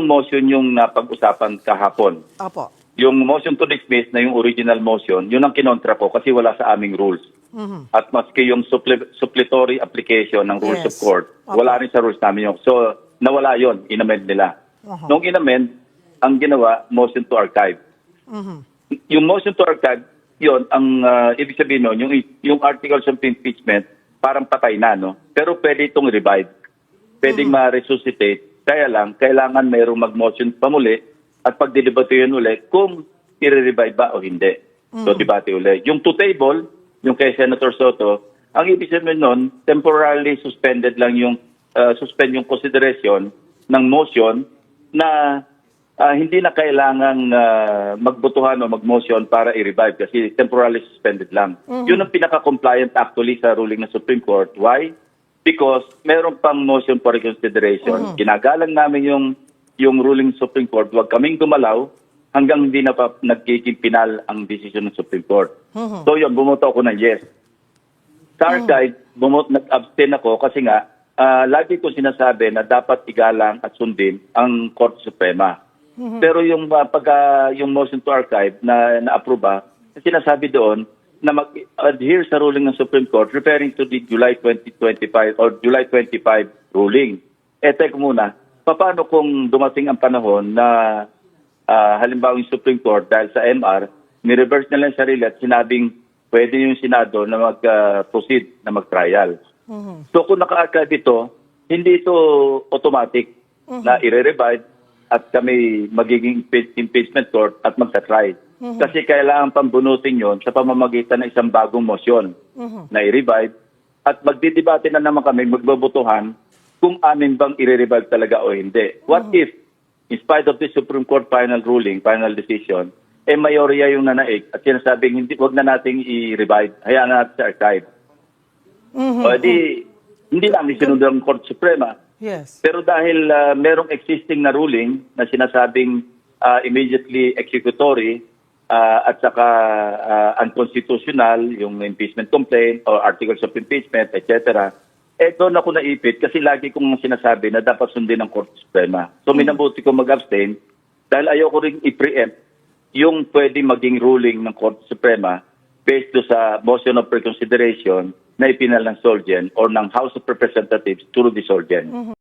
motion yung napag-usapan kahapon. Opo. Yung motion to dismiss na yung original motion, yun ang kinontra ko kasi wala sa aming rules. At maski yung supplementary application ng rules of Yes. court, wala rin sa rules namin yun. So, nawala yun, inamend nila. Nung inamend, ang ginawa, motion to archive. Yung motion to archive, yun, ang ibig sabihin nun, yung articles of impeachment, parang patay na, no? Pero pwede itong revive. Pwedeng ma-resuscitate. Kaya lang, kailangan mayroong mag-motion pa muli at pagdidebate yun ulit kung i-revive ba o hindi. So, debate ulit. Yung to table, yung kay Senator Soto, ang ibig sabihin nun, temporarily suspended lang yung suspend yung consideration ng motion na hindi na kailangang magbotohan o mag-motion para i-revive kasi temporarily suspended lang. Yun ang pinaka-compliant actually sa ruling ng Supreme Court. Why? Because meron pang motion for reconsideration. Ginagalang namin yung ruling ng Supreme Court. Huwag kaming gumalaw hanggang hindi na pa nagiging pinal ang decision ng Supreme Court. So yun, bumoto ako ng yes. Sa archive, nag-abstain ako kasi nga, lagi ko sinasabi na dapat igalang at sundin ang Korte Suprema. Pero yung yung motion to archive na na-aproba, sinasabi doon na mag-adhere sa ruling ng Supreme Court referring to the July 2025 or July 25 ruling. Teka muna, paano kung dumating ang panahon na halimbawa yung Supreme Court dahil sa MR, ni-reverse na lang sarili at sinabing pwede yung Senado na mag-proceed na mag-trial. So kung naka-archive ito, hindi ito automatic na i-revive at kami magiging impeachment court at magsa-try. Kasi kailangan pambunutin yon sa pamamagitan ng isang bagong motion na i-revive at magdidebate na naman kami, magbobotohan kung amin bang i-revive talaga o hindi. What if, in spite of the Supreme Court final ruling, final decision, mayorya yung nanaig at sinasabing wag na nating i-revive, hayaan na natin sa archive. O hindi namin sinunod ang Court Suprema. Yes. Pero dahil merong existing na ruling na sinasabing immediately executory at saka unconstitutional, yung impeachment complaint or articles of impeachment, etc., doon ako naipit kasi lagi kong sinasabi na dapat sundin ng Korte Suprema. So minabuti ko mag-abstain dahil ayoko rin i-preempt yung pwede maging ruling ng Korte Suprema based sa motion of reconsideration na ipinal ng Solgen or ng House of Representatives through the Solgen.